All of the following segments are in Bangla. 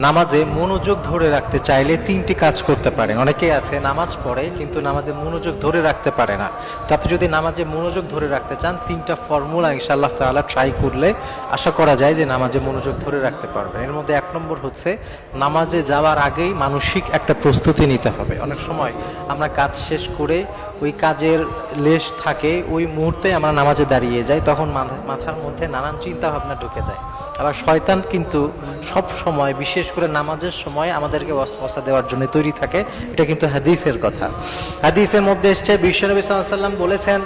নামাজে মনোযোগ ধরে রাখতে চাইলে তিনটি কাজ করতে পারেন। অনেকেই আছে নামাজ পড়ে কিন্তু নামাজে মনোযোগ ধরে রাখতে পারে না। তো আপনি যদি নামাজে মনোযোগ ধরে রাখতে চান, তিনটা ফর্মুলা ইনশাআল্লাহ তাআলা ট্রাই করলে আশা করা যায় যে নামাজে মনোযোগ ধরে রাখতে পারবেন। এর মধ্যে 1 নম্বর হচ্ছে নামাজে যাওয়ার আগেই মানসিক একটা প্রস্তুতি নিতে হবে। অনেক সময় আমরা কাজ শেষ করে ওই কাজের লেশ থাকে, ওই মুহূর্তে আমরা নামাজে দাঁড়িয়ে যাই, তখন মাথার মধ্যে নানান চিন্তা ভাবনা ঢুকে যায়। আবার শয়তান কিন্তু সব সময়, বিশেষ করে নামাজের সময় আমাদেরকে ওয়াসওয়াসা দেওয়ার জন্য তৈরি থাকে। এটা কিন্তু হাদিসের কথা। হাদিসের মধ্যে এসেছে, বিশ্বনবী সাল্লাল্লাহু আলাইহি ওয়াসাল্লাম বলেছেন,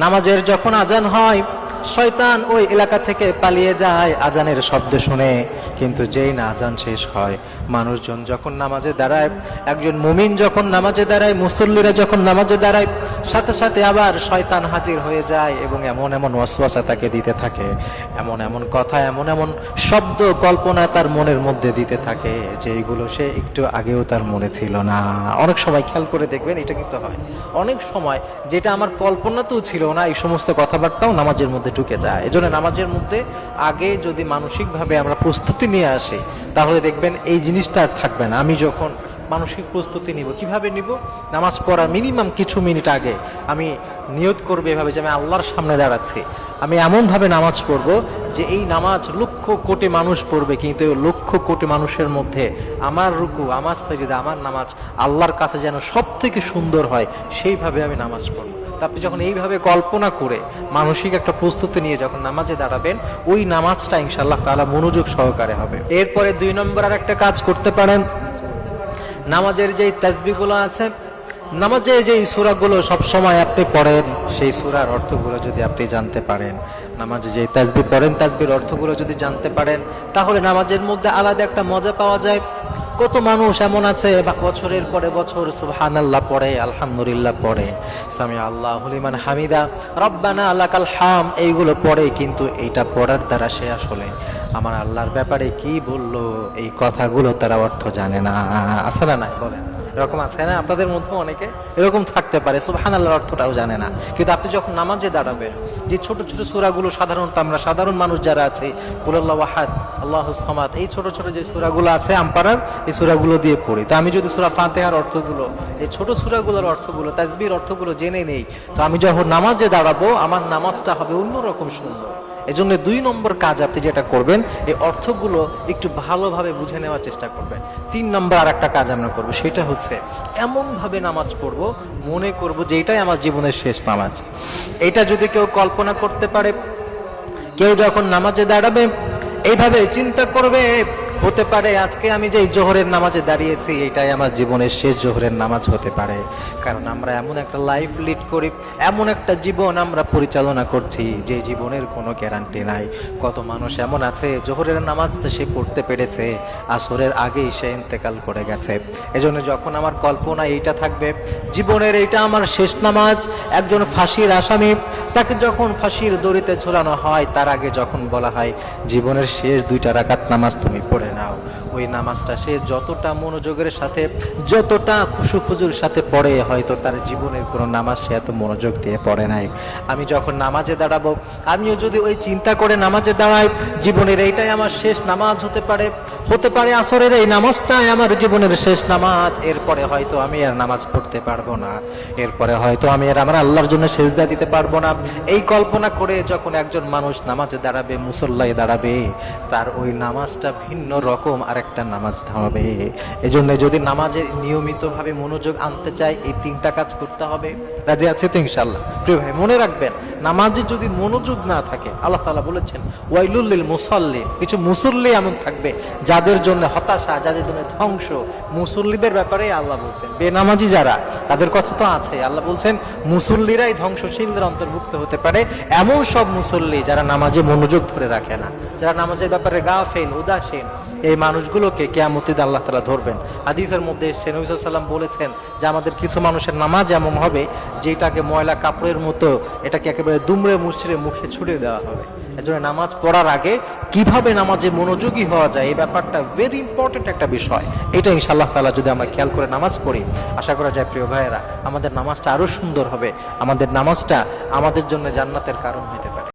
নামাজের যখন আজান হয় শয়তান ওই এলাকা থেকে পালিয়ে যায় আজানের শব্দ শুনে। কিন্তু যেই না আজান শেষ হয়, মানুষজন যখন নামাজে দাঁড়ায়, একজন মুমিন যখন নামাজে দাঁড়ায়, মুসল্লিরা যখন নামাজে দাঁড়ায়, সাথে সাথে আবার শয়তান হাজির হয়ে যায় এবং এমন এমন ওয়াসওয়াসা তাকে দিতে থাকে, এমন এমন কথা, এমন এমন শব্দ কল্পনা তার মনের মধ্যে দিতে থাকে যে এইগুলো সে একটু আগেও তার মনে ছিল না। অনেক সময় খেয়াল করে দেখবেন, এটা কিন্তু হয় অনেক সময়, যেটা আমার কল্পনাতেও ছিল না, এই সমস্ত কথাবার্তাও নামাজের মধ্যে ঢুকে যায়। এজন্য নামাজের মধ্যে আগে যদি মানসিকভাবে আমরা প্রস্তুতি নিয়ে আসি, তাহলে দেখবেন এই জিনিসটা আর থাকবে না। আমি যখন মানসিক প্রস্তুতি নিব, কিভাবে নিব? নামাজ পড়ার মিনিমাম কিছু মিনিট আগে আমি নিয়ত করব এভাবে যে আমি আল্লাহর সামনে দাঁড়াচ্ছি, আমি এমনভাবে নামাজ পড়ব যে এই নামাজ লক্ষ কোটি মানুষ পড়বে, কিন্তু লক্ষ কোটি মানুষের মধ্যে আমার রুকু, আমার সাজদা, আমার নামাজ আল্লাহর কাছে যেন সব থেকে সুন্দর হয়, সেইভাবে আমি নামাজ পড়ব। আপনি যখন এইভাবে কল্পনা করে মানসিক একটা প্রস্তুতি নিয়ে যখন নামাজে দাঁড়াবেন, ওই নামাজটা ইনশাআল্লাহ তাআলা মনোযোগ সহকারে হবে। এরপরে 2 নম্বর আর একটা কাজ করতে পারেন। নামাজের যেই তাসবিহগুলো আছে, নামাজে যেই সূরাগুলো সব সময় আপনি পড়েন, সেই সূরার অর্থগুলো যদি আপনি জানতে পারেন, নামাজে যেই তাসবিহ পড়েন তাসবিহর অর্থগুলো যদি জানতে পারেন, তাহলে নামাজের মধ্যে আলাদা একটা মজা পাওয়া যায়। কত মানুষ এমন আছে বছরের পরে বছর সুবহানাল্লাহ পড়ে, আলহামদুলিল্লাহ পড়ে, সামি আল্লাহু লিমান হামিদা, রব্বানা লাকাল হাম, এইগুলো পড়ে, কিন্তু এইটা পড়ার দ্বারা সে আসলে আমার আল্লাহর ব্যাপারে কি বললো এই কথাগুলো তারা অর্থ জানে না। আছে না? নাই বলেন, এরকম আছে না? আপনাদের মধ্যে অনেকে এরকম থাকতে পারে, সুবহানাল্লাহর অর্থটাও জানে না। কিন্তু আপনি যখন নামাজে দাঁড়াবেন, যে ছোট ছোট সূরাগুলো সাধারণত আমরা সাধারণ মানুষ যারা আছে, কুল আল্লাহু আহাদ, আল্লাহুস সামাদ, এই ছোট ছোট যে সূরাগুলো আছে আমপারার, এই সূরাগুলো দিয়ে পড়ি। তো আমি যদি সূরা ফাতিহার অর্থগুলো, এই ছোট সূরাগুলোর অর্থগুলো, তাসবিহর অর্থগুলো জেনে নেই, তো আমি যখন নামাজে দাঁড়াবো আমার নামাজটা হবে অন্যরকম সুন্দর। এজন্য 2 নম্বর কাজ আপনি যেটা করবেন, এই অর্থগুলো একটু ভালোভাবে বুঝে নেওয়ার চেষ্টা করবেন। 3 নম্বর আর একটা কাজ আমরা করবো, সেটা হচ্ছে এমনভাবে নামাজ পড়বো, মনে করব যে এটাই আমার জীবনের শেষ নামাজ। এটা যদি কেউ কল্পনা করতে পারে, কেউ যখন নামাজে দাঁড়াবে এইভাবে চিন্তা করবে, হতে পারে আজকে আমি যে জোহরের নামাজে দাঁড়িয়েছি এটাই আমার জীবনের শেষ জোহরের নামাজ হতে পারে। কারণ আমরা এমন একটা লাইফ লিড করি, এমন একটা জীবন আমরা পরিচালনা করছি যে জীবনের কোনো গ্যারান্টি নাই। কত মানুষ এমন আছে জোহরের নামাজটা সে পড়তে পেরেছে, আসরের আগেই সে ইন্তেকাল করে গেছে। এজন্য যখন আমার কল্পনা এইটা থাকবে, জীবনের এইটা আমার শেষ নামাজ, একজন ফাঁসির আসামি, তাকে যখন ফাঁসির দড়িতে ঝোলানো হয়, তার আগে যখন বলা হয় জীবনের শেষ 2টা রাকাত নামাজ তুমি পড়ে নাও, ওই নামাজটা সে যতটা মনোযোগের সাথে, যতটা খুশুখুজুর সাথে পড়ে, হয়তো তার জীবনের কোনো নামাজ সে এত মনোযোগ দিয়ে পড়ে নাই। আমি যখন নামাজে দাঁড়াবো, আমিও যদি ওই চিন্তা করে নামাজে দাঁড়াই, জীবনের এইটাই আমার শেষ নামাজ হতে পারে, হতে পারে আসরের এই নামাজটাই আমার জীবনের শেষ নামাজ, এরপরে হয়তো আমি আর নামাজ পড়তে পারবো না, এরপরে হয়তো আমি আর আমার আল্লাহর জন্য সিজদা দিতে পারবো না। এই কল্পনা করে যখন একজন মানুষ নামাজে দাঁড়াবে, মুসল্লায় দাঁড়াবে, তার ওই নামাজটা ভিন্ন রকম আরেকটা নামাজ হবে। এজন্য যদি নামাজে নিয়মিতভাবে মনোযোগ আনতে চাই, এই 3টা কাজ করতে হবে। রাজি আছে তো ইনশাআল্লাহ? প্রিয় ভাই, মনে রাখবেন, নামাজে যদি মনোযোগ না থাকে, আল্লাহ তাআলা বলেছেন ওয়াইলুল লিল মুসাল্লিন, কিছু মুসল্লি এমন থাকবে যাদের জন্য হতাশা, যাদের জন্য ধ্বংস। মুসল্লিদের ব্যাপারে আল্লাহ বলছেন, বেনামাজি যারা, তাদের কথা তো আছে, আল্লাহ বলছেন মুসল্লিরাই ধ্বংসশীলদের অন্তর্ভুক্ত হতে পারে। এমন সব মুসল্লি যারা নামাজে মনোযোগ ধরে রাখে না, যারা নামাজের ব্যাপারে গাফেল, উদাসীন, এই মানুষগুলোকে কিয়ামতের দিন আল্লাহ তাআলা ধরবেন। হাদিসের মধ্যে এসেছে, নবী সাল্লাল্লাহু আলাইহি ওয়াসাল্লাম বলেছেন যে আমাদের কিছু মানুষের নামাজ এমন হবে যেটাকে ময়লা কাপড়ের মতো, এটাকে একেবারে দুমড়ে মুচড়ে মুখে ছুড়ে দেওয়া হবে। এজন্য নামাজ পড়ার আগে কিভাবে নামাজে মনোযোগী হওয়া যায়, এই ব্যাপারটা ভেরি ইম্পর্টেন্ট একটা বিষয়। এটা ইনশাআল্লাহ তাআলা যদি আমরা খেয়াল করে নামাজ পড়ি, আশা করা যায় প্রিয় ভাইয়েরা, আমাদের নামাজটা আরো সুন্দর হবে, আমাদের নামাজটা আমাদের জন্য জান্নাতের কারণ হতে পারে।